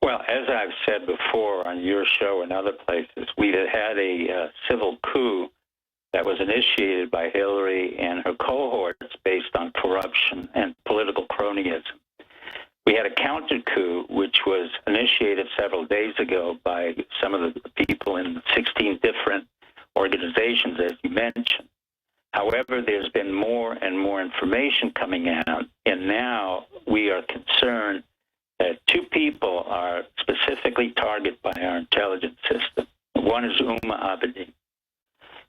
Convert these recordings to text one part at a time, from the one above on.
Well, as I've said before on your show and other places, we had a civil coup that was initiated by Hillary and her cohorts based on corruption and political cronyism. We had a counter coup, which was initiated several days ago by some of the people in 16 different organizations, as you mentioned. However, there's been more and more information coming out, and now we are concerned that two people are specifically targeted by our intelligence system. One is Abedin.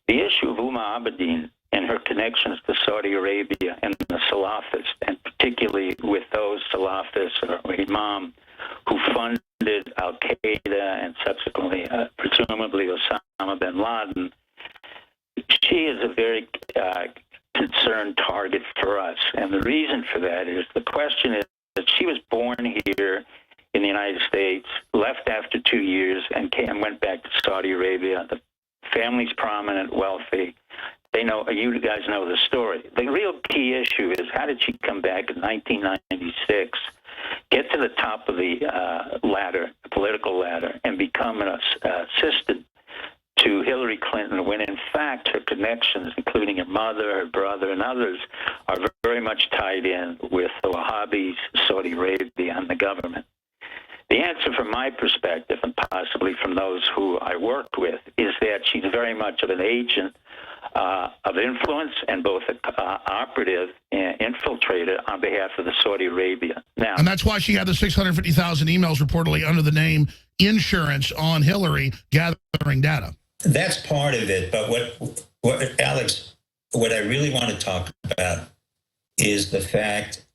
The issue of Abedin and her connections to Saudi Arabia and the Salafists, and particularly with those Salafists or Imam who funded Al-Qaeda and subsequently, presumably, Osama bin Laden, she is a very concerned target for us. And the reason for that is the question is that she was born here in the United States, left after 2 years, and went back to Saudi Arabia. The family's prominent, wealthy. They know, you guys know the story. The real key issue is how did she come back in 1996, get to the top of the ladder, the political ladder, and become an assistant to Hillary Clinton, when in fact her connections, including her mother, her brother, and others, are very much tied in with the Wahhabis, Saudi Arabia, and the government. The answer from my perspective, and possibly from those who I worked with, is that she's very much of an agent of influence and both an operative and infiltrator on behalf of the Saudi Arabia. Now, and that's why she had the 650,000 emails reportedly under the name insurance on Hillary gathering data. That's part of it. But what Alex, what I really want to talk about is the fact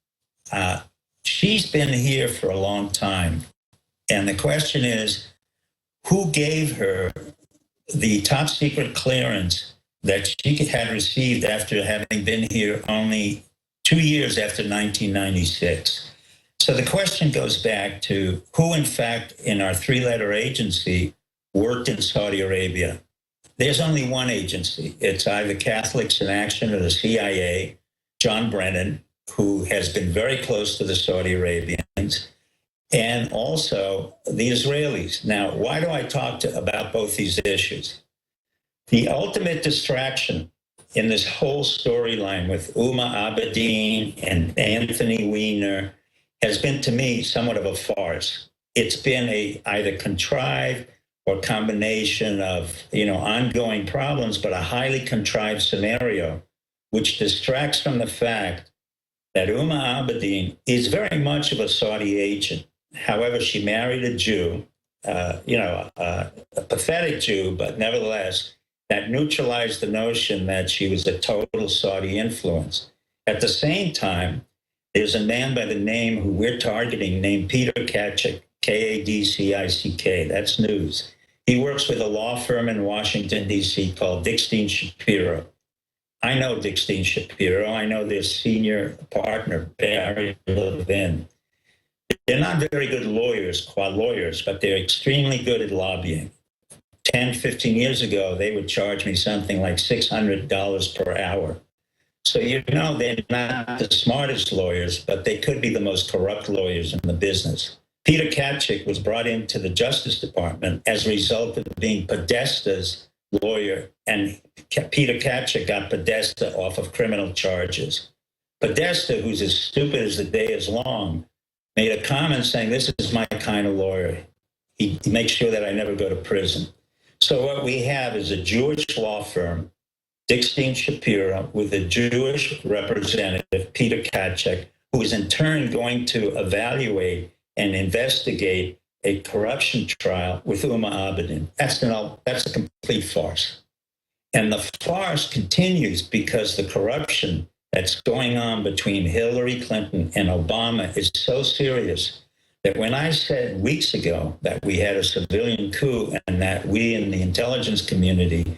she's been here for a long time. And the question is, who gave her the top secret clearance that she had received after having been here only 2 years after 1996? So the question goes back to who, in fact, in our three-letter agency worked in Saudi Arabia. There's only one agency. It's either Catholics in Action or the CIA, John Brennan, who has been very close to the Saudi Arabians, and also the Israelis. Now, why do I talk about both these issues? The ultimate distraction in this whole storyline with Abedin and Anthony Weiner has been, to me, somewhat of a farce. It's been either contrived or combination of, ongoing problems, but a highly contrived scenario, which distracts from the fact that Abedin is very much of a Saudi agent. However, she married a Jew, a pathetic Jew, but nevertheless, that neutralized the notion that she was a total Saudi influence. At the same time, there's a man by the name who we're targeting named Peter Pieczenick, Kadcick. That's news. He works with a law firm in Washington, D.C. called Dickstein Shapiro. I know Dickstein Shapiro. I know their senior partner, Barry Levin. They're not very good lawyers, but they're extremely good at lobbying. 10, 15 years ago, they would charge me something like $600 per hour. So, they're not the smartest lawyers, but they could be the most corrupt lawyers in the business. Peter Pieczenick was brought into the Justice Department as a result of being Podesta's lawyer, and Peter Pieczenick got Podesta off of criminal charges. Podesta, who's as stupid as the day is long, made a comment saying, "This is my kind of lawyer. He makes sure that I never go to prison." So what we have is a Jewish law firm, Dickstein Shapiro, with a Jewish representative, Peter Pieczenick, who is in turn going to evaluate and investigate a corruption trial with Abedin. That's a complete farce. And the farce continues because the corruption that's going on between Hillary Clinton and Obama is so serious that when I said weeks ago that we had a civilian coup and that we in the intelligence community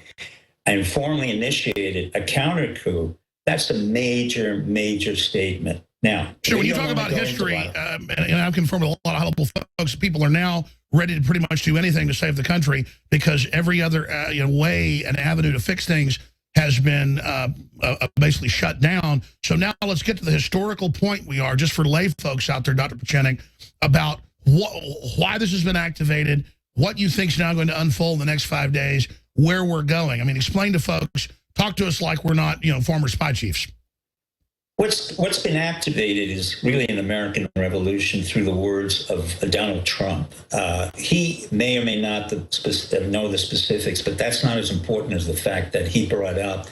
informally initiated a counter coup, that's a major, major statement. Now, sure, when you talk about history, and I've confirmed with a lot of high-level folks, people are now ready to pretty much do anything to save the country because every other way and avenue to fix things has been basically shut down. So now let's get to the historical point we are, just for lay folks out there, Dr. Pieczenik, about why this has been activated, what you think is now going to unfold in the next 5 days, where we're going. I mean, explain to folks, talk to us like we're not, former spy chiefs. What's been activated is really an American revolution through the words of Donald Trump. He may or may not know the specifics, but that's not as important as the fact that he brought out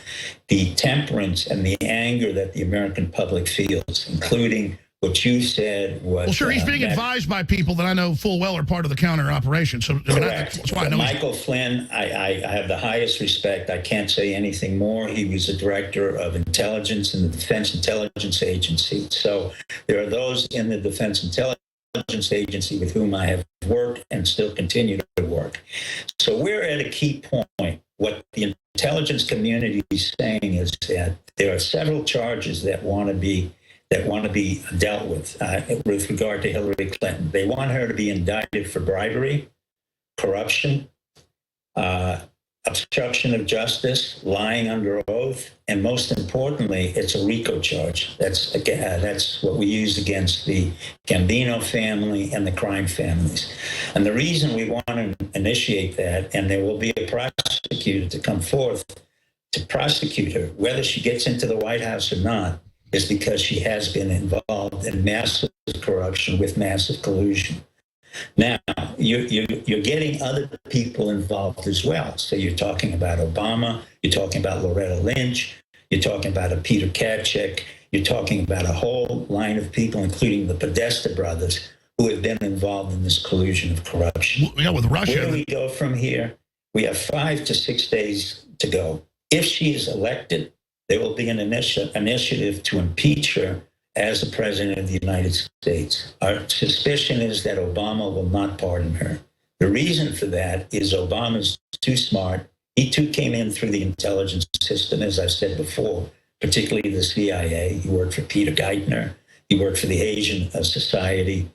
the temperance and the anger that the American public feels, including what you said was... Well, sure, he's being advised by people that I know full well are part of the counter operation. So that's why I know Michael Flynn, I have the highest respect. I can't say anything more. He was the director of intelligence in the Defense Intelligence Agency. So there are those in the Defense Intelligence Agency with whom I have worked and still continue to work. So we're at a key point. What the intelligence community is saying is that there are several charges that want to be dealt with regard to Hillary Clinton. They want her to be indicted for bribery, corruption, obstruction of justice, lying under oath, and most importantly, it's a RICO charge. That's what we use against the Gambino family and the crime families. And the reason we want to initiate that, and there will be a prosecutor to come forth to prosecute her, whether she gets into the White House or not, is because she has been involved in massive corruption with massive collusion. Now, you're getting other people involved as well. So you're talking about Obama, you're talking about Loretta Lynch, you're talking about a Peter Pieczenick, you're talking about a whole line of people, including the Podesta brothers, who have been involved in this collusion of corruption. Yeah, with Russia. Where do we go from here? We have 5 to 6 days to go. If she is elected, there will be an initiative to impeach her as the president of the United States. Our suspicion is that Obama will not pardon her. The reason for that is Obama's too smart. He too came in through the intelligence system, as I've said before, particularly the CIA. He worked for Peter Geithner. He worked for the Asian Society.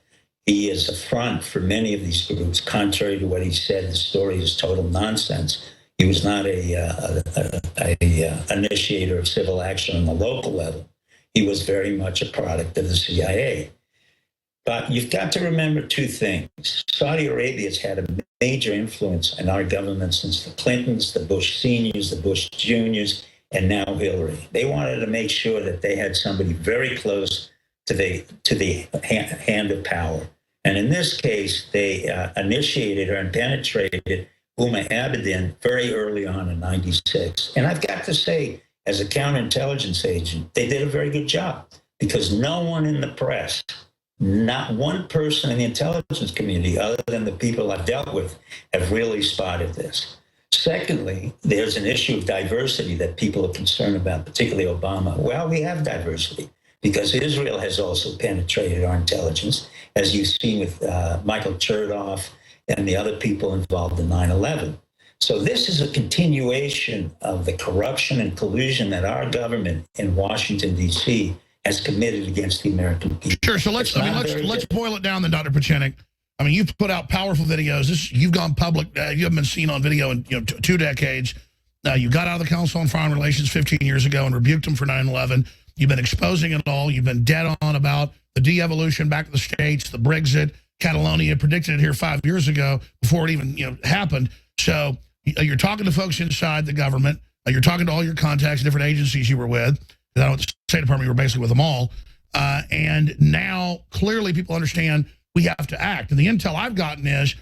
He is a front for many of these groups. Contrary to what he said, the story is total nonsense. He was not a initiator of civil action on the local level. He was very much a product of the CIA. But you've got to remember 2 things. Saudi Arabia has had a major influence in our government since the Clintons, the Bush seniors, the Bush juniors, and now Hillary. They wanted to make sure that they had somebody very close to the hand of power. And in this case, they initiated her and penetrated Uma Abedin very early on in 96. And I've got to say, as a counterintelligence agent, they did a very good job because no one in the press, not one person in the intelligence community, other than the people I've dealt with, have really spotted this. Secondly, there's an issue of diversity that people are concerned about, particularly Obama. Well, we have diversity because Israel has also penetrated our intelligence, as you've seen with Michael Chertoff and the other people involved in 9/11. So this is a continuation of the corruption and collusion that our government in Washington, D.C. has committed against the American people. Sure, so let's boil it down then, Dr. Pieczenik. I mean, you've put out powerful videos. You've gone public. You haven't been seen on video in 2 decades. You got out of the Council on Foreign Relations 15 years ago and rebuked them for 9/11. You've been exposing it all. You've been dead on about the de-evolution back to the States, the Brexit, Catalonia, predicted it here 5 years ago before it even happened. So you're talking to folks inside the government. You're talking to all your contacts, different agencies you were with. I know at the State Department you were basically with them all. And now clearly people understand we have to act. And the intel I've gotten is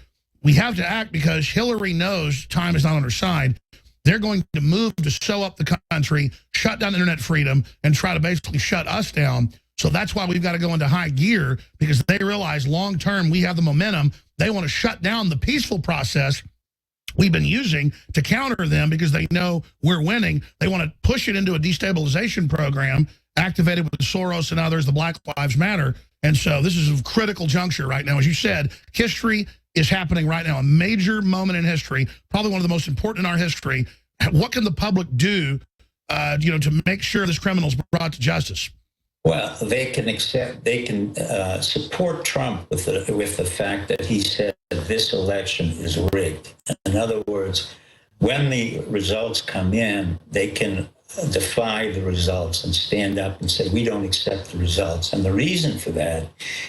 we have to act because Hillary knows time is not on her side. They're going to move to sew up the country, shut down internet freedom, and try to basically shut us down. So that's why we've got to go into high gear, because they realize long-term we have the momentum. They want to shut down the peaceful process we've been using to counter them because they know we're winning. They want to push it into a destabilization program activated with Soros and others, the Black Lives Matter. And so this is a critical juncture right now. As you said, history is happening right now, a major moment in history, probably one of the most important in our history. What can the public do, to make sure this criminal is brought to justice? Well, they can support Trump with the fact that he said that this election is rigged. In other words, when the results come in, they can defy the results and stand up and say, we don't accept the results. And the reason for that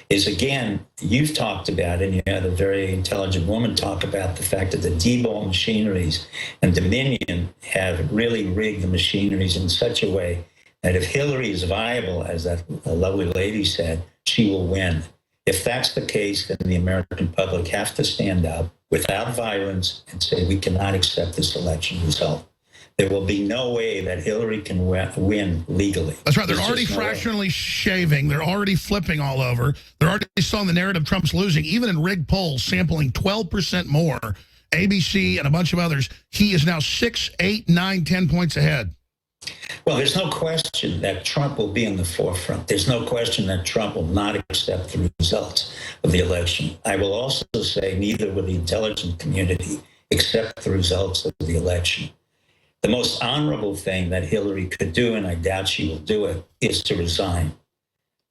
is, again, you've talked about, and you had a very intelligent woman talk about the fact that the Diebold machineries and Dominion have really rigged the machineries in such a way that if Hillary is viable, as that lovely lady said, she will win. If that's the case, then the American public have to stand up without violence and say, we cannot accept this election result. There will be no way that Hillary can win legally. That's right. They're already fractionally shaving. They're already flipping all over. They're already selling the narrative Trump's losing, even in rigged polls, sampling 12% more. ABC and a bunch of others. He is now 6, 8, 9, 10 points ahead. Well, there's no question that Trump will be in the forefront. There's no question that Trump will not accept the results of the election. I will also say neither will the intelligence community accept the results of the election. The most honorable thing that Hillary could do, and I doubt she will do it, is to resign.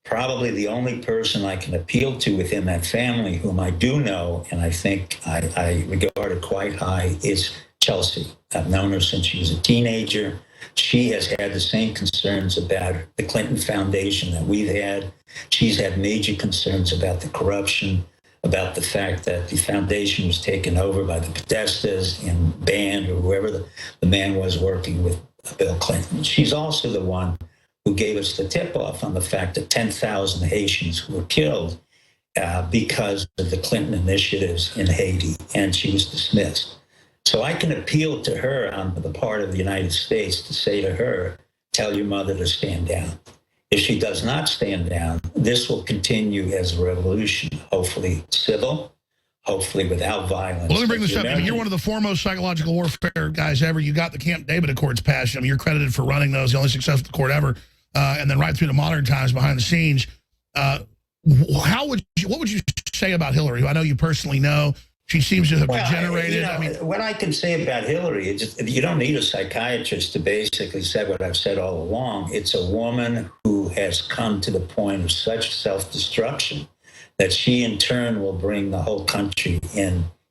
Probably the only person I can appeal to within that family, whom I do know, and I think I regard her quite high, is Chelsea. I've known her since she was a teenager. She has had the same concerns about the Clinton Foundation that we've had. She's had major concerns about the corruption, about the fact that the foundation was taken over by the Podestas and banned, or whoever the man was working with Bill Clinton. She's also the one who gave us the tip-off on the fact that 10,000 Haitians were killed because of the Clinton initiatives in Haiti, and she was dismissed. So I can appeal to her on the part of the United States to say to her, tell your mother to stand down. If she does not stand down, this will continue as a revolution, hopefully civil, hopefully without violence. Well, let me bring this up. I mean, you're one of the foremost psychological warfare guys ever. You got the Camp David Accords passed. I mean, you're credited for running those, the only successful court ever, and then right through to modern times behind the scenes. What would you say about Hillary, who I know you personally know? She seems to have degenerated. You know, I mean, what I can say about Hillary is just, you don't need a psychiatrist to basically say what I've said all along. It's a woman who has come to the point of such self-destruction that she in turn will bring the whole country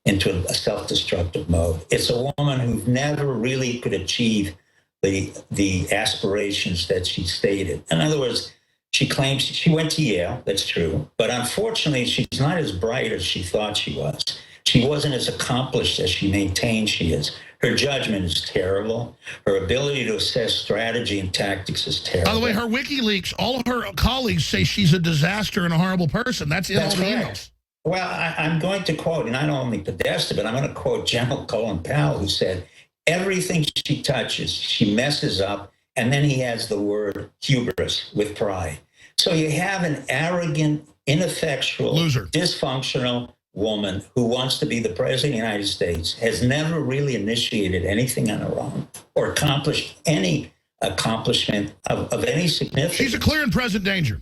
into a self-destructive mode. It's a woman who never really could achieve the aspirations that she stated. In other words, she claims she went to Yale, that's true, but unfortunately she's not as bright as she thought she was. She wasn't as accomplished as she maintained she is. Her judgment is terrible. Her ability to assess strategy and tactics is terrible. By the way, her WikiLeaks, all of her colleagues say she's a disaster and a horrible person. That's in all the emails. Well, I'm going to quote, and not only Podesta, but I'm going to quote General Colin Powell, who said, everything she touches, she messes up, and then he has the word hubris with pride. So you have an arrogant, ineffectual, loser, dysfunctional woman who wants to be the president of the United States, has never really initiated anything on her own or accomplished any accomplishment of any significance. She's a clear and present danger.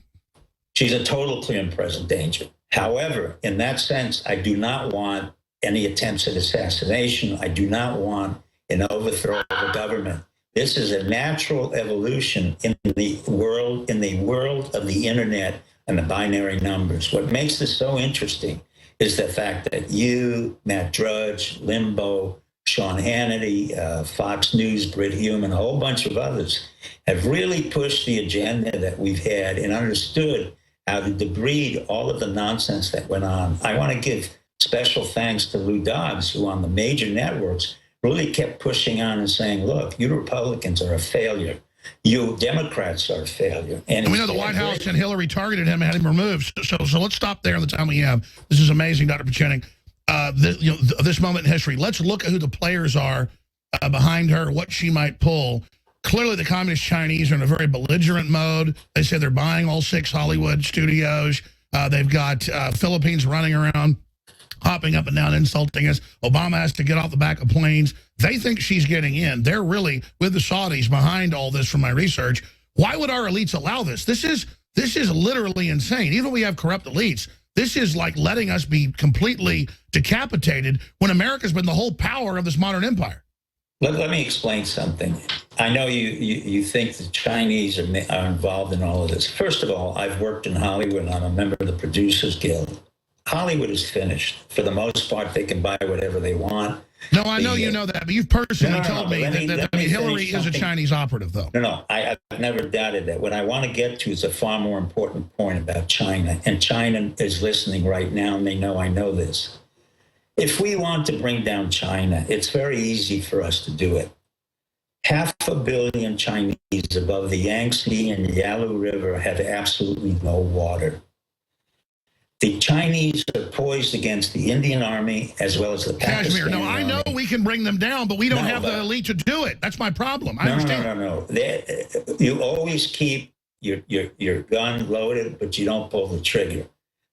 She's a total clear and present danger. However, in that sense, I do not want any attempts at assassination. I do not want an overthrow of the government. This is a natural evolution in the world of the internet and the binary numbers. What makes this so interesting is the fact that you, Matt Drudge, Limbo, Sean Hannity, Fox News, Brit Hume, and a whole bunch of others have really pushed the agenda that we've had and understood how to debride all of the nonsense that went on. I want to give special thanks to Lou Dobbs, who on the major networks really kept pushing on and saying, look, you Republicans are a failure. You Democrats are a failure. And we know the White House and Hillary targeted him and had him removed. So let's stop there in the time we have. This is amazing, Dr. Pieczenik. This moment in history. Let's look at who the players are behind her, what she might pull. Clearly, the communist Chinese are in a very belligerent mode. They say they're buying all 6 Hollywood studios. They've got Philippines running around, hopping up and down, insulting us. Obama has to get off the back of planes. They think she's getting in. They're really, with the Saudis, behind all this from my research. Why would our elites allow this? This is literally insane. Even if we have corrupt elites, this is like letting us be completely decapitated when America's been the whole power of this modern empire. Let me explain something. I know you think the Chinese are involved in all of this. First of all, I've worked in Hollywood. I'm a member of the Producers Guild. Hollywood is finished. For the most part, they can buy whatever they want. No, I know you know that, but you've personally told me that Hillary is a Chinese operative, though. No, I've never doubted that. What I want to get to is a far more important point about China, and China is listening right now, and they know I know this. If we want to bring down China, it's very easy for us to do it. 500 million Chinese above the Yangtze and Yalu River have absolutely no water. The Chinese are poised against the Indian army as well as the Pakistani No, I know army. We can bring them down, but we don't have the elite to do it. That's my problem. I understand. No. You always keep your gun loaded, but you don't pull the trigger.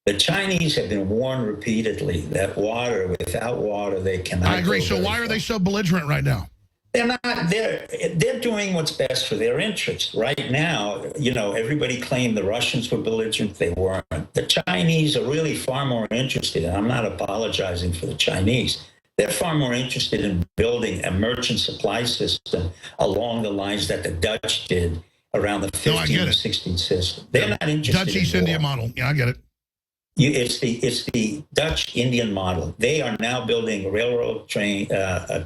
The Chinese have been warned repeatedly that without water, they cannot. I agree. So why are they so belligerent right now? They're not. They're doing what's best for their interests. Right now, everybody claimed the Russians were belligerent. They weren't. The Chinese are really far more interested, and I'm not apologizing for the Chinese. They're far more interested in building a merchant supply system along the lines that the Dutch did around the 15th and 16th system. They're not interested Dutch in East India model. Yeah, I get it. It's the Dutch Indian model. They are now building railroad train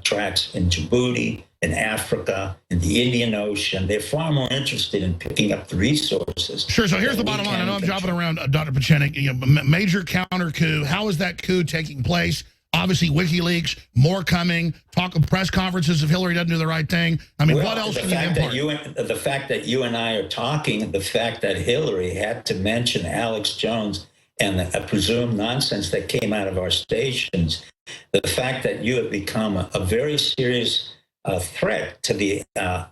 tracks in Djibouti, in Africa, in the Indian Ocean. They're far more interested in picking up the resources. Sure. So here's the bottom line. I know I'm jumping around, Dr. Pieczenik. Major counter coup. How is that coup taking place? Obviously, WikiLeaks, more coming. Talk of press conferences if Hillary doesn't do the right thing. I mean, what else can you impart? The fact that you and I are talking, the fact that Hillary had to mention Alex Jones and a presumed nonsense that came out of our stations, the fact that you have become a very serious threat to the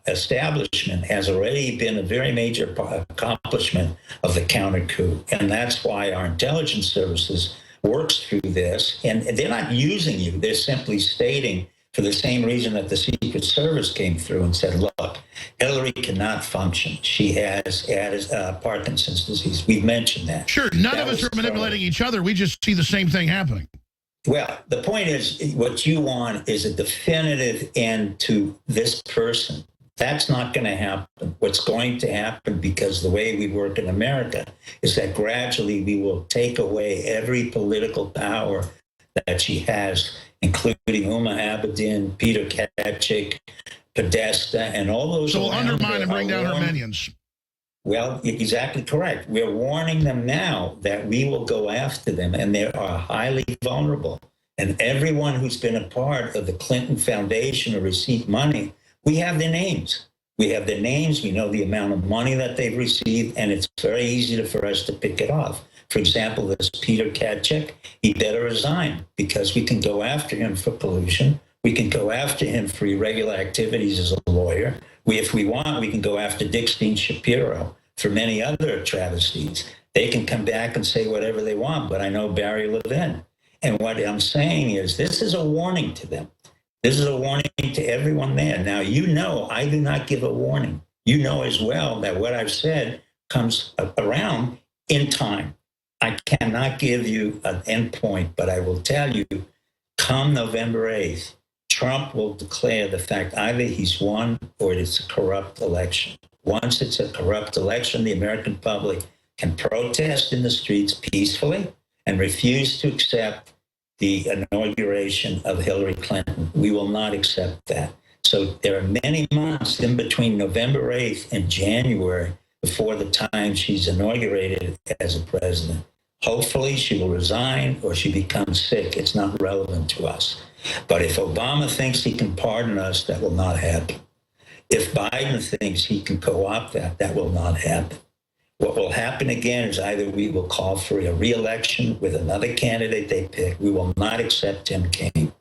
establishment has already been a very major accomplishment of the counter coup. And that's why our intelligence services works through this. And they're not using you. They're simply stating, for the same reason that the Secret Service came through and said, look, Hillary cannot function. She has Parkinson's disease. We've mentioned that. Sure, none of us are manipulating each other. We just see the same thing happening. Well, the point is, what you want is a definitive end to this person. That's not going to happen. What's going to happen, because the way we work in America, is that gradually we will take away every political power that she has, including Uma Abedin, Peter Pieczenik, Podesta, and all those. So we'll undermine and bring down her minions. Well, exactly correct. We're warning them now that we will go after them, and they are highly vulnerable. And everyone who's been a part of the Clinton Foundation or received money, we have their names. We have their names. We know the amount of money that they've received, and it's very easy for us to pick it off. For example, this Peter Pieczenik, he better resign, because we can go after him for collusion. We can go after him for irregular activities as a lawyer. If we want, we can go after Dickstein Shapiro for many other travesties. They can come back and say whatever they want, but I know Barry Levin. And what I'm saying is, this is a warning to them. This is a warning to everyone there. Now, I do not give a warning. You know as well that what I've said comes around in time. I cannot give you an endpoint, but I will tell you, come November 8th, Trump will declare the fact either he's won or it's a corrupt election. Once it's a corrupt election, the American public can protest in the streets peacefully and refuse to accept the inauguration of Hillary Clinton. We will not accept that. So there are many months in between November 8th and January before the time she's inaugurated as a president. Hopefully she will resign or she becomes sick. It's not relevant to us. But if Obama thinks he can pardon us, that will not happen. If Biden thinks he can co-opt that, that will not happen. What will happen again is either we will call for a re-election with another candidate they pick. We will not accept Tim Kaine.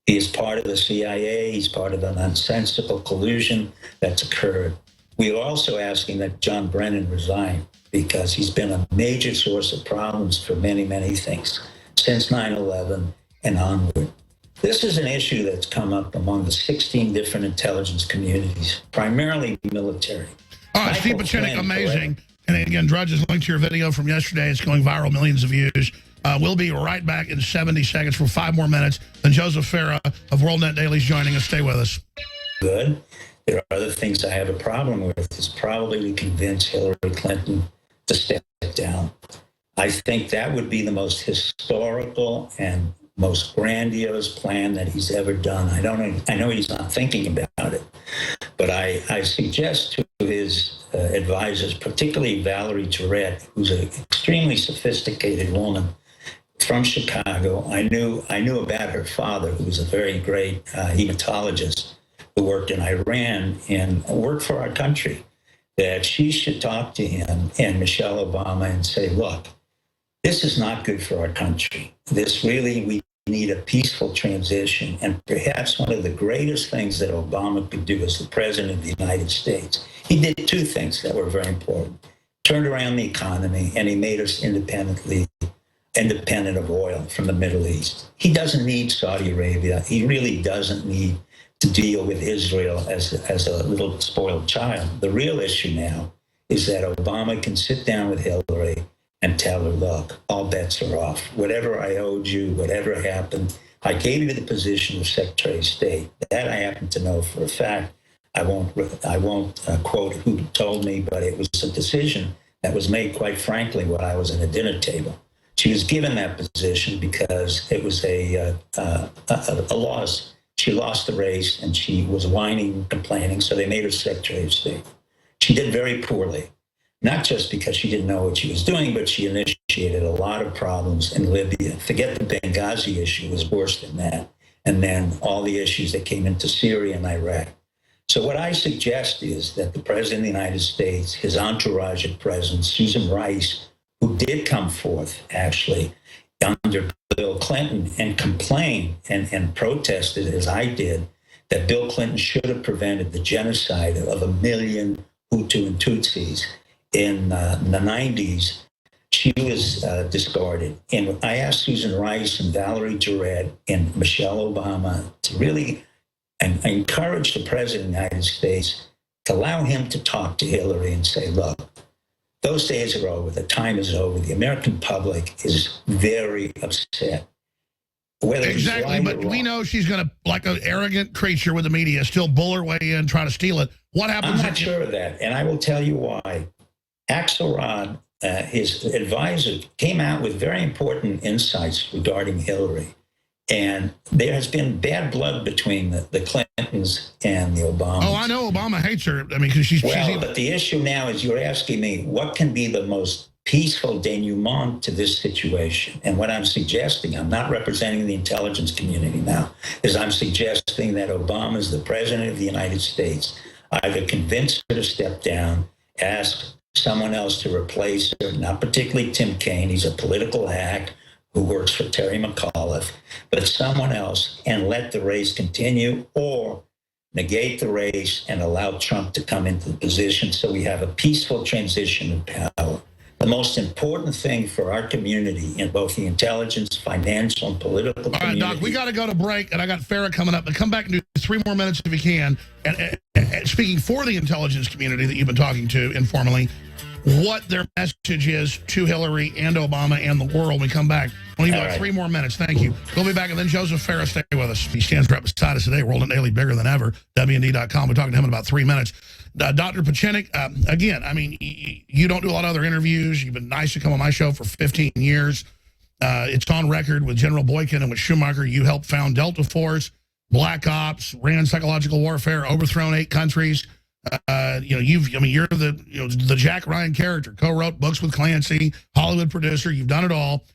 He is part of the CIA. He's part of the nonsensical collusion that's occurred. We are also asking that John Brennan resign, because he's been a major source of problems for many, many things since 9/11 and onward. This is an issue that's come up among the 16 different intelligence communities, primarily military. Steve Pieczenick, amazing. And again, Drudge has linked to your video from yesterday. It's going viral, millions of views. We'll be right back in 70 seconds for 5 more minutes. Then Joseph Farah of WorldNet Daily is joining us. Stay with us. Good. There are other things I have a problem with. It's probably to convince Hillary Clinton to step down. I think that would be the most historical and most grandiose plan that he's ever done. I know he's not thinking about it, but I suggest to his advisors, particularly Valerie Jarrett, who's an extremely sophisticated woman from Chicago. I knew about her father, who was a very great hematologist who worked in Iran and worked for our country, that she should talk to him and Michelle Obama and say, look, this is not good for our country. We need a peaceful transition. And perhaps one of the greatest things that Obama could do as the president of the United States, he did two things that were very important. Turned around the economy, and he made us independent of oil from the Middle East. He doesn't need Saudi Arabia. He really doesn't need to deal with Israel as a little spoiled child. The real issue now is that Obama can sit down with Hillary and tell her, look, all bets are off. Whatever I owed you, whatever happened, I gave you the position of Secretary of State. That I happen to know for a fact. I won't quote who told me, but it was a decision that was made, quite frankly, while I was at a dinner table. She was given that position because it was a loss. She lost the race, and she was whining and complaining, so they made her Secretary of State. She did very poorly. Not just because she didn't know what she was doing, but she initiated a lot of problems in Libya. Forget the Benghazi issue, was worse than that. And then all the issues that came into Syria and Iraq. So what I suggest is that the President of the United States, his entourage at present, Susan Rice, who did come forth, actually, under Bill Clinton and complained and protested, as I did, that Bill Clinton should have prevented the genocide of 1 million Hutu and Tutsis. In the 90s, she was discarded. And I asked Susan Rice and Valerie Jarrett and Michelle Obama to really encourage the President of the United States to allow him to talk to Hillary and say, look, those days are over. The time is over. The American public is very upset. Exactly, but we know she's going to, like an arrogant creature with the media, still bull her way in, try to steal it. What happens? I'm not sure of that, and I will tell you why. Axelrod, his advisor, came out with very important insights regarding Hillary. And there has been bad blood between the Clintons and the Obamas. Oh, I know Obama hates her. I mean, because she's... But the issue now is you're asking me, what can be the most peaceful denouement to this situation? And what I'm suggesting, I'm not representing the intelligence community now, is I'm suggesting that Obama is the President of the United States. Either convince her to step down, ask someone else to replace her, not particularly Tim Kaine, he's a political hack who works for Terry McAuliffe, but someone else, and let the race continue, or negate the race and allow Trump to come into the position so we have a peaceful transition of power. The most important thing for our community in both the intelligence, financial, and political community. All right, Doc, we got to go to break, and I got Farrah coming up, but come back and do 3 more minutes if you can. And speaking for the intelligence community that you've been talking to informally, what their message is to Hillary and Obama and the world when we come back. We'll leave about 3 more minutes. Thank you. We'll be back, and then Joseph Farrah, stay with us. He stands right beside us today. World and Daily, bigger than ever. WND.com. We're talking to him in about 3 minutes. Dr. Pieczenik, again, I mean, you don't do a lot of other interviews. You've been nice to come on my show for 15 years. It's on record with General Boykin and with Schumacher. You helped found Delta Force, Black Ops, ran psychological warfare, overthrown 8 countries. You're the Jack Ryan character, co-wrote books with Clancy, Hollywood producer. You've done it all.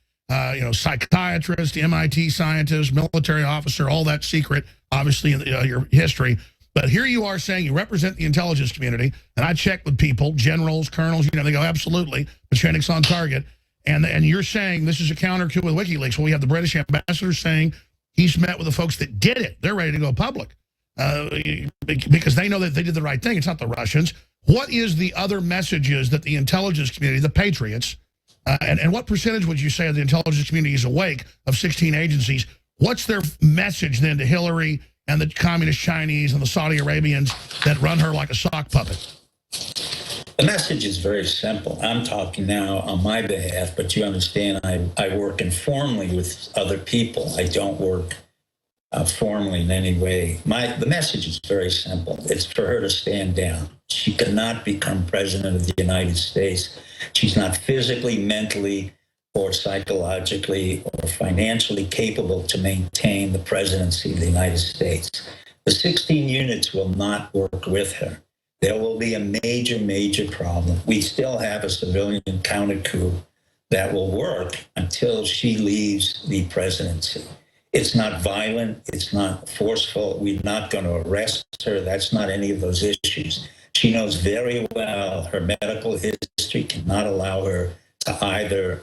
Psychiatrist, MIT scientist, military officer, all that secret, obviously, in your history. But here you are saying you represent the intelligence community, and I checked with people, generals, colonels, they go, absolutely, Pieczenik's on target. And you're saying this is a counter to with WikiLeaks. Well, we have the British ambassador saying he's met with the folks that did it. They're ready to go public because they know that they did the right thing. It's not the Russians. What is the other messages that the intelligence community, the Patriots, and what percentage would you say of the intelligence community is awake of 16 agencies? What's their message then to Hillary and the communist Chinese and the Saudi Arabians that run her like a sock puppet? The message is very simple. I'm talking now on my behalf, but you understand I work informally with other people. I don't work formally in any way. The message is very simple. It's for her to stand down. She cannot become president of the United States. She's not physically, mentally, or psychologically or financially capable to maintain the presidency of the United States. The 16 units will not work with her. There will be a major, major problem. We still have a civilian counter coup that will work until she leaves the presidency. It's not violent. It's not forceful. We're not going to arrest her. That's not any of those issues. She knows very well her medical history cannot allow her to either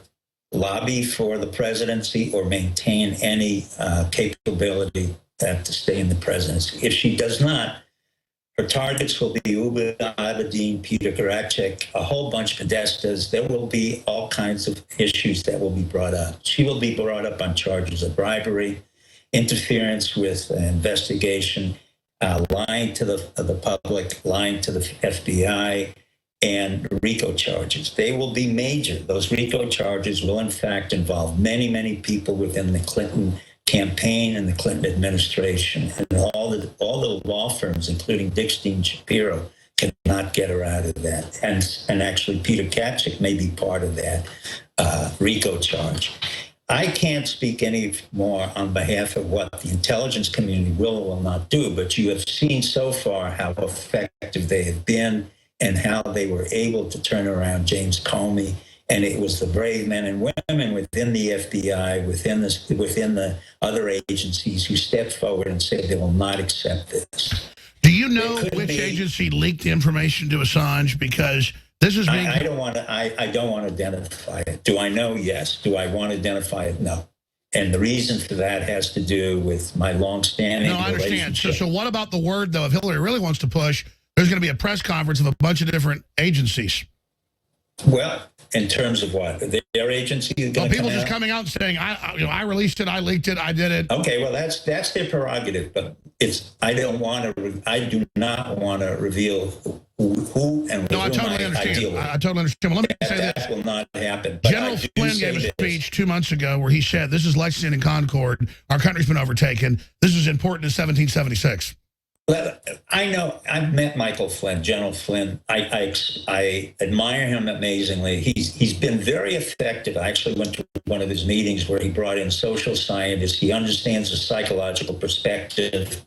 lobby for the presidency or maintain any capability to stay in the presidency. If she does not, her targets will be Uber Abedin, Peter Karachek, a whole bunch of Podestas. There will be all kinds of issues that will be brought up. She will be brought up on charges of bribery, interference with investigation, lying to the public, lying to the FBI, and RICO charges. They will be major. Those RICO charges will, in fact, involve many, many people within the Clinton campaign and the Clinton administration, and all the law firms, including Dickstein Shapiro, cannot get her out of that. And actually, Peter Pieczenick may be part of that RICO charge. I can't speak any more on behalf of what the intelligence community will or will not do, but you have seen so far how effective they have been and how they were able to turn around James Comey. And it was the brave men and women within the FBI, within the other agencies who stepped forward and said they will not accept this. Do you know which agency leaked the information to Assange? Because this is being... I don't want to identify it. Do I know? Yes. Do I want to identify it? No. And the reason for that has to do with my longstanding No, I understand. So what about the word, though, if Hillary really wants to push, there's going to be a press conference of a bunch of different agencies. Well, in terms of what? Their agency is going to people just coming out and saying, I released it, I leaked it, I did it. Okay, well, that's their prerogative, but I do not want to reveal who and with I totally understand. I totally understand. Well, let me say that this. Will not happen. General Flynn gave a speech 2 months ago where he said, this is Lexington and Concord. Our country's been overtaken. This is important in 1776. I know. I've met Michael Flynn, General Flynn. I admire him amazingly. He's been very effective. I actually went to one of his meetings where he brought in social scientists. He understands the psychological perspective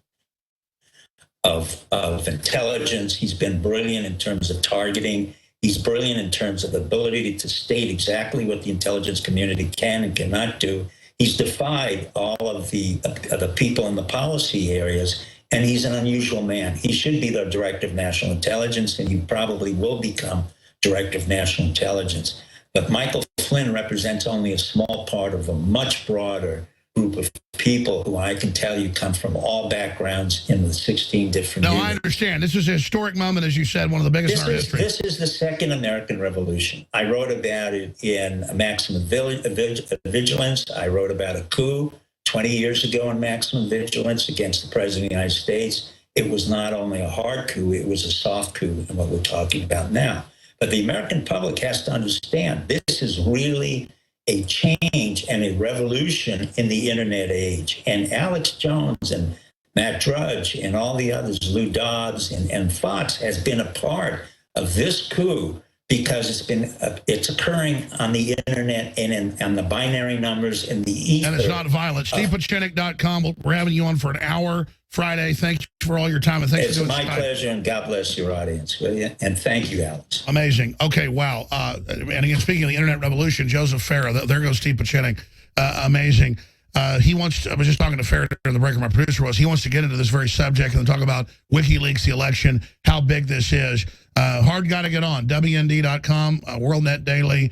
of intelligence. He's been brilliant in terms of targeting. He's brilliant in terms of ability to state exactly what the intelligence community can and cannot do. He's defied all of the people in the policy areas. And he's an unusual man. He should be the Director of National Intelligence, and he probably will become Director of National Intelligence. But Michael Flynn represents only a small part of a much broader group of people who I can tell you come from all backgrounds in the 16 different units. I understand. This is a historic moment, as you said, one of the biggest in our history. This is the Second American Revolution. I wrote about it in Maximum Vigilance. I wrote about a coup 20 years ago in Maximum Vigilance against the President of the United States. It was not only a hard coup, it was a soft coup in what we're talking about now. But the American public has to understand this is really a change and a revolution in the internet age. And Alex Jones and Matt Drudge and all the others, Lou Dobbs and Fox, has been a part of this coup because it's occurring on the internet and on the binary numbers in the ether. And it's not violent. StevePieczenick.com. We're having you on for an hour Friday. Thanks for all your time. And thanks for doing It's my pleasure, and God bless your audience, will you? And thank you, Alex. Amazing. Okay, wow. And again, speaking of the internet revolution, Joseph Farah, there goes Steve Pieczenick. Amazing. I was just talking to Farah during the break, my producer was, he wants to get into this very subject and talk about WikiLeaks, the election, how big this is. Hard guy to get on, WND.com, WorldNet Daily,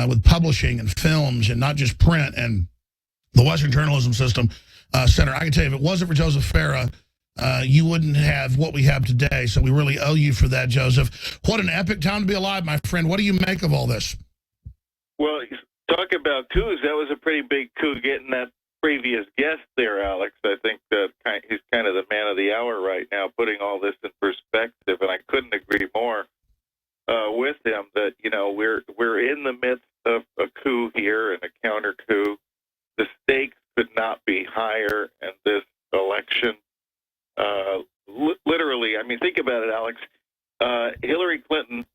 with publishing and films and not just print, and the Western Journalism System Center. I can tell you, if it wasn't for Joseph Farah, you wouldn't have what we have today, so we really owe you for that, Joseph. What an epic time to be alive, my friend. What do you make of all this? Well, talk about coups. That was a pretty big coup getting that previous guest there, Alex. I think that he's kind of the man of the hour right now, putting all this in perspective, and I couldn't agree more with him that, we're in the midst of a coup here and a counter coup. The stakes could not be higher in this election. Literally, I mean, think about it, Alex. Hillary Clinton,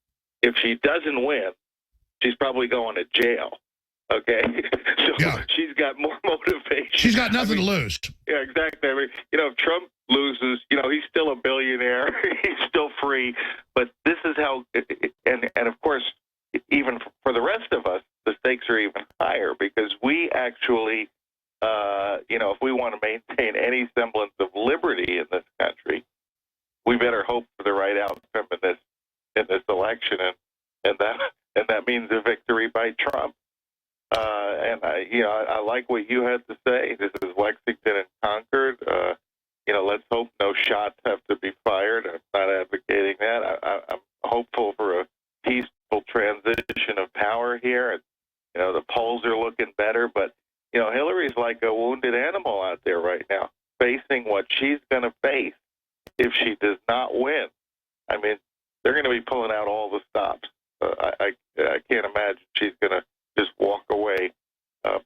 if she doesn't win, she's probably going to jail. Okay, so Yeah. she's got more motivation. She's got nothing to lose. Yeah, exactly. I mean, if Trump loses, he's still a billionaire. He's still free. But this is how, and of course, even for the rest of us, the stakes are even higher because we actually, if we want to maintain any semblance of liberty in this country, we better hope for the right outcome in this election, and that means a victory by Trump. And I like what you had to say. This is Lexington and Concord. Let's hope no shots have to be fired. I'm not advocating that. I'm hopeful for a peaceful transition of power here. And, the polls are looking better, but Hillary's like a wounded animal out there right now, facing what she's going to face if she does not win. I mean, they're going to be pulling out all the stops. I can't imagine she's going to just walk away.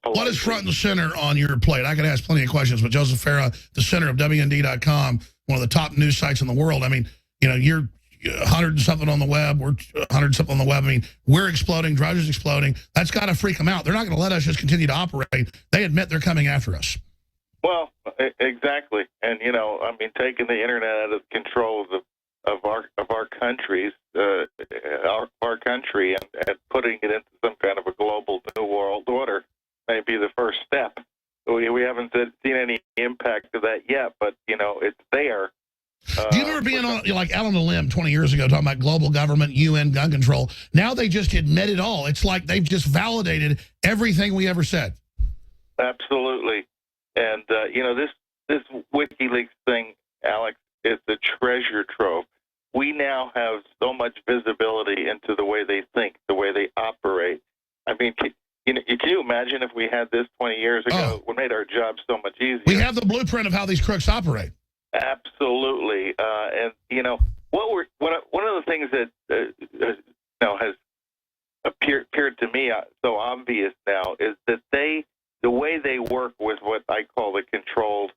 What is front and center on your plate? I could ask plenty of questions, but Joseph Farah, the center of WND.com, one of the top news sites in the world. I mean, you're 100 and something on the web. We're 100 and something on the web. I mean, we're exploding. Drudge's exploding. That's got to freak them out. They're not going to let us just continue to operate. They admit they're coming after us. Well, exactly. And, taking the internet out of control of our countries, our country, and putting it into some kind of a global new world order may be the first step. We haven't seen any impact of that yet, but, it's there. Do you remember being out on a limb 20 years ago talking about global government, UN, gun control? Now they just admit it all. It's like they've just validated everything we ever said. Absolutely. And, this WikiLeaks thing, Alex, is the treasure trove. We now have so much visibility into the way they think, the way they operate. I mean, can you imagine if we had this 20 years ago? Oh. It would make our job so much easier. We have the blueprint of how these crooks operate. Absolutely. And, one of the things that, has appeared to me so obvious now is that the way they work with what I call the controlled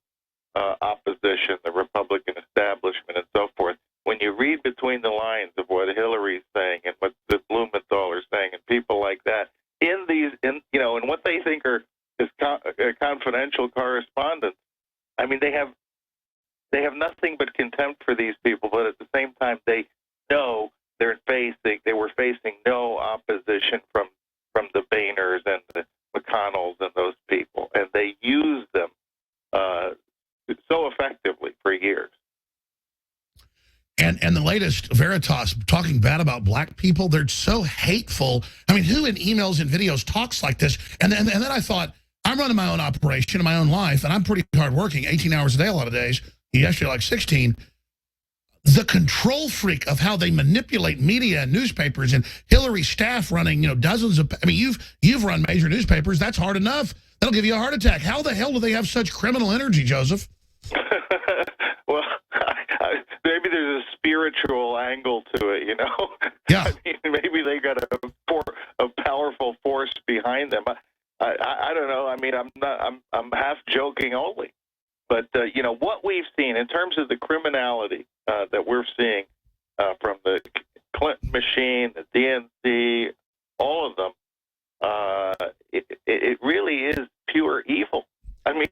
opposition, the Republican establishment, and so forth. When you read between the lines of what Hillary's saying and what the Blumenthal are saying, and people like that, in what they think is confidential correspondence, I mean, they have nothing but contempt for these people, but at the same time, they know they were facing no opposition from the Boehners and the McConnells and those people, and they used them so effectively for years. And the latest Veritas talking bad about black people, they're so hateful. I mean, who in emails and videos talks like this? And then I thought, I'm running my own operation in my own life, and I'm pretty hardworking, 18 hours a day a lot of days. Yesterday, like 16. The control freak of how they manipulate media and newspapers, and Hillary's staff running, dozens of. I mean, you've run major newspapers. That's hard enough. That'll give you a heart attack. How the hell do they have such criminal energy, Joseph? Well, maybe there's a spiritual angle to it, Yeah. I mean, maybe they got a powerful force behind them. I don't know. I mean, I'm half joking only. But, what we've seen in terms of the criminality that we're seeing from the Clinton machine, the DNC, all of them, it really is pure evil. I mean,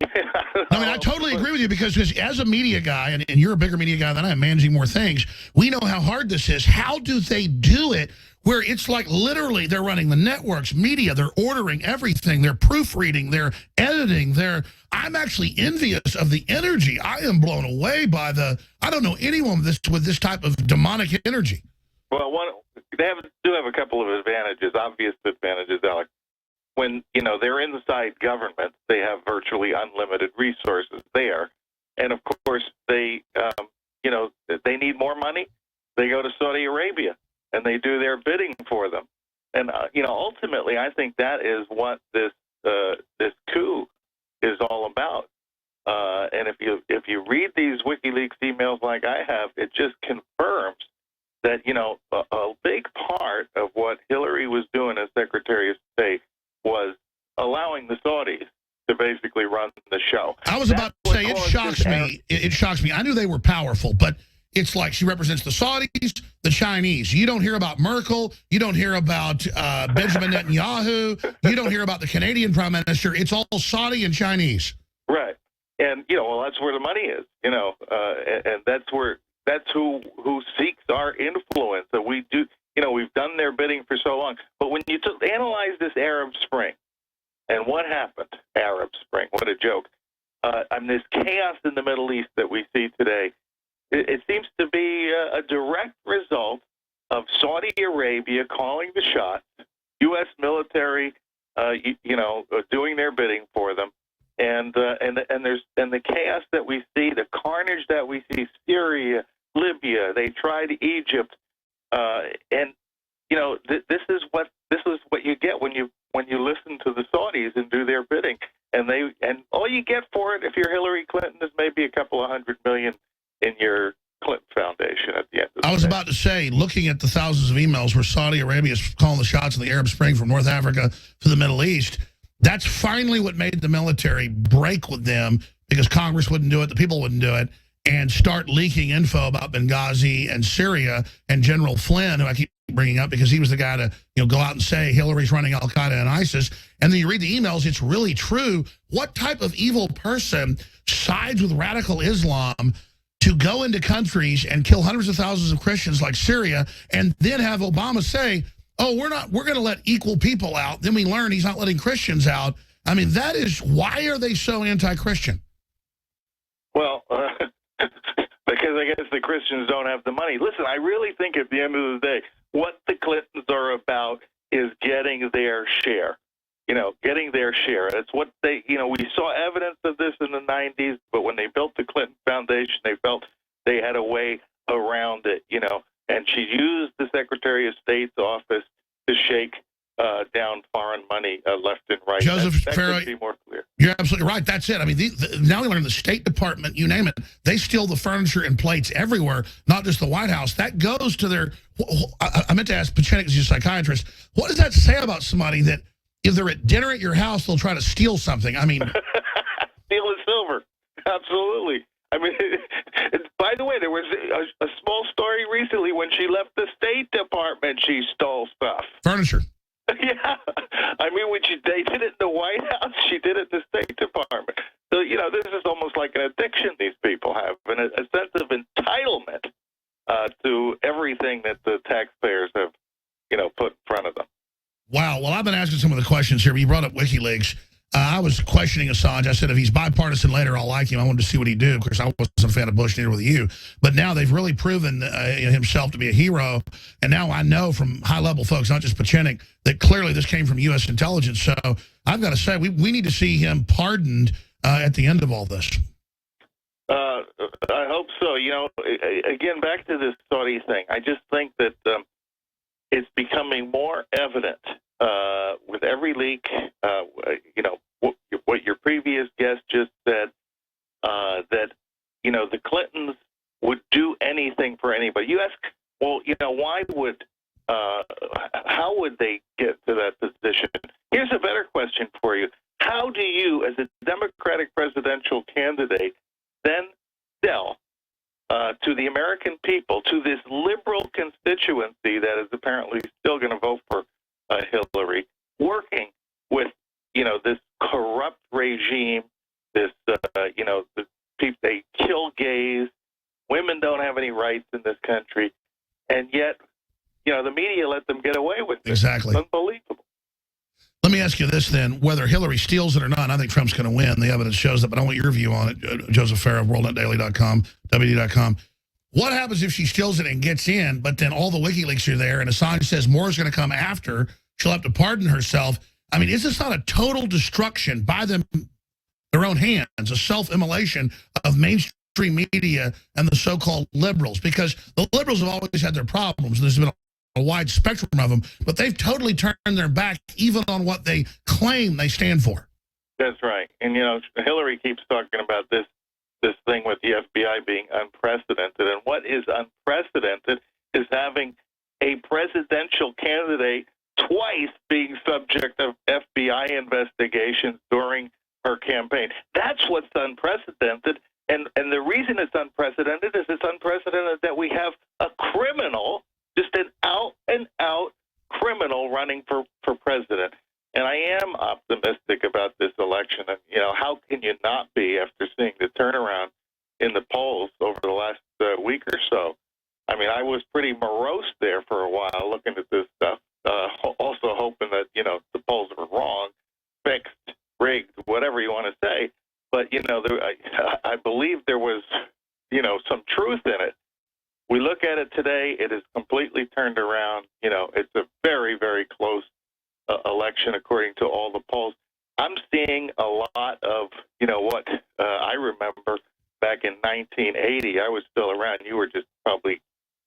I totally agree with you because as a media guy, and you're a bigger media guy than I am, managing more things, we know how hard this is. How do they do it where it's like literally they're running the networks, media, they're ordering everything, they're proofreading, they're editing, I'm actually envious of the energy. I am blown away by I don't know anyone with this type of demonic energy. Well, they do have a couple of advantages, obvious advantages, Alex. When, they're inside government, they have virtually unlimited resources there. And, of course, they need more money. They go to Saudi Arabia, and they do their bidding for them. And, ultimately, I think that is what this coup is all about. And if you read these WikiLeaks emails like I have, it just confirms that, a big part of what Hillary was doing as Secretary of State was allowing the Saudis to basically run the show. I was about to say, it shocks me. It shocks me. I knew they were powerful, but it's like she represents the Saudis, the Chinese. You don't hear about Merkel. You don't hear about Benjamin Netanyahu. You don't hear about the Canadian Prime Minister. It's all Saudi and Chinese. Right. And, well, that's where the money is, and that's who seeks our influence. That we do, we've done their bidding for so long. But when you analyze this Arab Spring and what happened, Arab Spring, what a joke. This chaos in the Middle East that we see today, it seems to be a direct result of Saudi Arabia calling the shots, U.S. military, doing their bidding for them, and the chaos that we see, the carnage that we see, Syria, Libya. They tried Egypt, and this is what you get when you listen to the Saudis and do their bidding. And all you get for it, if you're Hillary Clinton, is maybe a couple of $100 million in your Clinton Foundation at the end of the day. I was about to say, looking at the thousands of emails where Saudi Arabia is calling the shots in the Arab Spring from North Africa to the Middle East, that's finally what made the military break with them, because Congress wouldn't do it, the people wouldn't do it, and start leaking info about Benghazi and Syria and General Flynn, who I keep bringing up because he was the guy to go out and say Hillary's running Al-Qaeda and ISIS. And then you read the emails, it's really true. What type of evil person sides with radical Islam to go into countries and kill hundreds of thousands of Christians like Syria, and then have Obama say, oh, we're going to let equal people out. Then we learn he's not letting Christians out. I mean, that is, why are they so anti-Christian? Well, because I guess the Christians don't have the money. Listen, I really think at the end of the day, what the Clintons are about is getting their share. Getting their share. That's what they, we saw evidence of this in the 90s, but when they built the Clinton Foundation, they felt they had a way around it, and she used the Secretary of State's office to shake down foreign money left and right. Joseph Farrow, could be more clear. You're absolutely right. That's it. I mean, now we learn the State Department, you name it, they steal the furniture and plates everywhere, not just the White House. That goes to their, I meant to ask Pieczenik, as a psychiatrist, what does that say about somebody that if they're at dinner at your house, they'll try to steal something? I mean, steal and silver. Absolutely. I mean, by the way, there was a small story recently when she left the State Department, she stole stuff. Furniture. Yeah. I mean, they did it in the White House, she did it in the State Department. So, this is almost like an addiction these people have, and a sense of entitlement to everything that the taxpayers have, put in front of them. Wow. Well, I've been asking some of the questions here. You brought up WikiLeaks. I was questioning Assange. I said, if he's bipartisan later, I'll like him. I wanted to see what he'd do. Of course, I wasn't a fan of Bush, neither with you. But now they've really proven himself to be a hero. And now I know from high-level folks, not just Pieczenik, that clearly this came from U.S. intelligence. So I've got to say, we need to see him pardoned at the end of all this. I hope so. Again, back to this Saudi thing. I just think that it's becoming more evident with every leak, what your previous guest just said, that, the Clintons would do anything for anybody. You ask, well, how would they get to that position? Here's a better question for you. How do you, as a Democratic presidential candidate, then sell to the American people, to this liberal constituency that is apparently still going to vote for Hillary, working with, this corrupt regime, this, they kill gays, women don't have any rights in this country, and yet, the media let them get away with it. Exactly. It's unbelievable. Let me ask you this then, whether Hillary steals it or not, I think Trump's going to win. The evidence shows that, but I want your view on it. Joseph Farrow, WorldNetDaily.com, WD.com. What happens if she steals it and gets in, but then all the WikiLeaks are there and Assange says more is going to come after, she'll have to pardon herself? I mean, is this not a total destruction by their own hands, a self-immolation of mainstream media and the so-called liberals? Because the liberals have always had their problems. There's been a wide spectrum of them, but they've totally turned their back even on what they claim they stand for. That's right. And, Hillary keeps talking about this thing with the FBI being unprecedented. And what is unprecedented is having a presidential candidate twice being subject of FBI investigations during her campaign. That's what's unprecedented. And the reason it's unprecedented is it's unprecedented that we have a criminal, just an out-and-out criminal running for president. And I am optimistic about this election. And, how can you not be after seeing the turnaround in the polls over the last week or so? I mean, I was pretty morose there for a while looking at this stuff, also hoping that, the polls were wrong, fixed, rigged, whatever you want to say. But, I believe there was, some truth in it. We look at it today, it is completely turned around. It's a very, very close election according to all the polls. I'm seeing a lot of, what I remember back in 1980. I was still around. You were just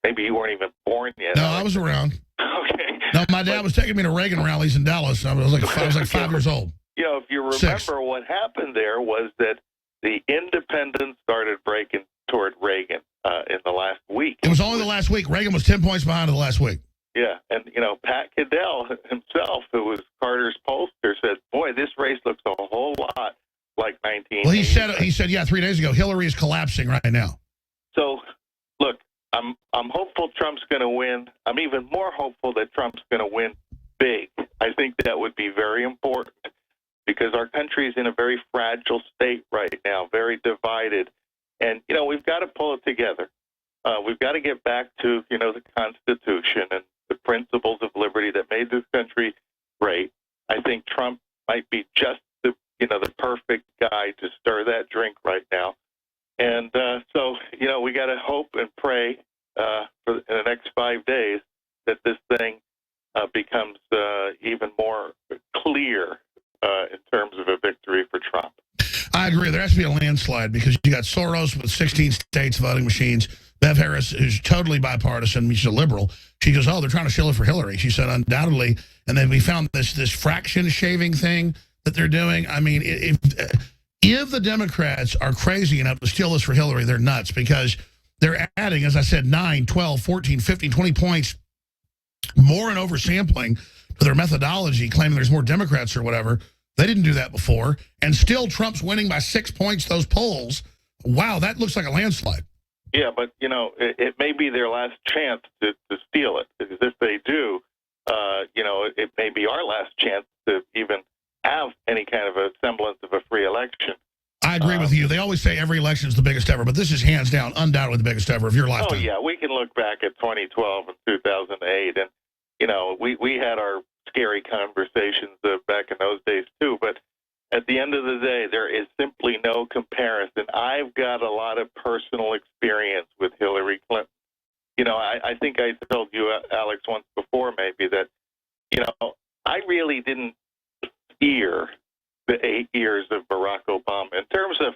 maybe you weren't even born yet. No, I was around. Okay. No, my dad was taking me to Reagan rallies in Dallas. I was like 5 years old. If you remember, what happened there was that the independents started breaking toward Reagan in the last week. It was only the last week. Reagan was 10 points behind the last week. Yeah, and, Pat Caddell himself, who was Carter's pollster, said, boy, this race looks a whole lot like 1980. Well, he said, 3 days ago, Hillary is collapsing right now. So, look, I'm hopeful Trump's going to win. I'm even more hopeful that Trump's going to win big. I think that would be very important because our country is in a very fragile state right now, very divided. And, we've got to pull it together. We've got to get back to, the Constitution and the principles of liberty that made this country great. I think Trump might be just the perfect guy to stir that drink right now. And so, we got to hope and pray in the next 5 days that this thing becomes even more clear in terms of a victory for Trump. I agree. There has to be a landslide because you got Soros with 16 states voting machines. Bev Harris, who's totally bipartisan, she's a liberal. She goes, they're trying to shill it for Hillary. She said, undoubtedly. And then we found this fraction shaving thing that they're doing. I mean, if the Democrats are crazy enough to steal this for Hillary, they're nuts because they're adding, as I said, 9, 12, 14, 15, 20 points more in oversampling to their methodology, claiming there's more Democrats or whatever. They didn't do that before. And still Trump's winning by 6 points, those polls. Wow, that looks like a landslide. Yeah, but, it may be their last chance to steal it. Because if they do, it may be our last chance to even have any kind of a semblance of a free election. I agree with you. They always say every election is the biggest ever, but this is hands down, undoubtedly the biggest ever of your lifetime. Oh, yeah, we can look back at 2012 and 2008, and, we had our scary conversations back in those days, too, but at the end of the day, there is simply no comparison. I've got a lot of personal experience with Hillary Clinton. I think I told you, Alex, once before maybe that, I really didn't fear the 8 years of Barack Obama in terms of,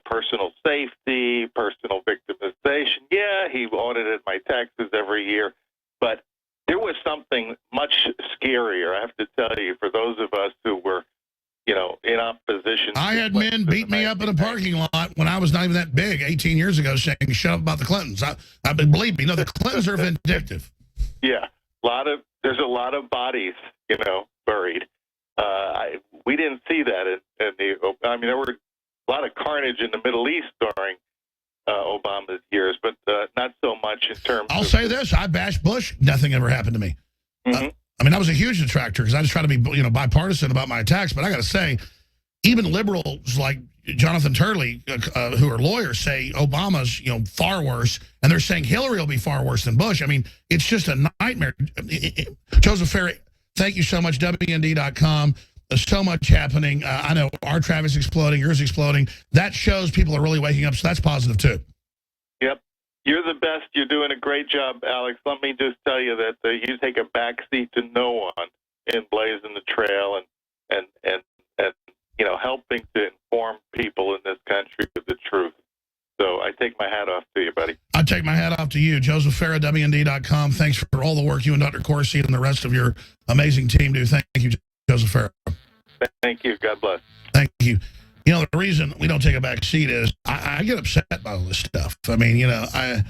personal safety, personal victimization. Yeah, he audited my taxes every year, but there was something much scarier, I have to tell you, for those of us who were, in opposition. I had men beat me up in a parking lot when I was not even that big 18 years ago saying, shut up about the Clintons. I believe me, the Clintons are vindictive. Yeah, there's a lot of bodies, buried. We didn't see that there were a lot of carnage in the Middle East during Obama's years, but not so much in terms I'll say this, I bashed Bush, nothing ever happened to me. Mm-hmm. I was a huge detractor because I just try to be, bipartisan about my attacks. But I got to say, even liberals like Jonathan Turley, who are lawyers, say Obama's, far worse. And they're saying Hillary will be far worse than Bush. I mean, it's just a nightmare. Joseph Ferry, thank you so much. WND.com. There's so much happening. I know our traffic's exploding, yours exploding. That shows people are really waking up. So that's positive, too. Yep. You're the best. You're doing a great job, Alex. Let me just tell you that you take a backseat to no one in blazing the trail and helping to inform people in this country of the truth. So I take my hat off to you, buddy. I take my hat off to you. Joseph Farah, WND.com. Thanks for all the work you and Dr. Corsi and the rest of your amazing team do. Thank you, Joseph Farah. Thank you. God bless. Thank you. The reason we don't take a back seat is I get upset by all this stuff. I mean, I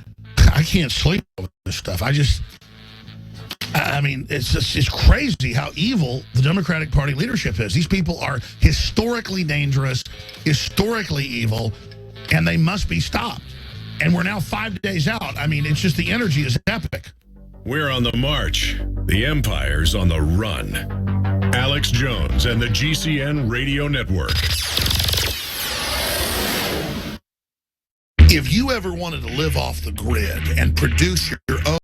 can't sleep over this stuff. It's crazy how evil the Democratic Party leadership is. These people are historically dangerous, historically evil. and they must be stopped. And we're now 5 days out. I mean, it's just the energy is epic. We're on the march. The empire's on the run. Alex Jones and the GCN Radio Network. If you ever wanted to live off the grid and produce your own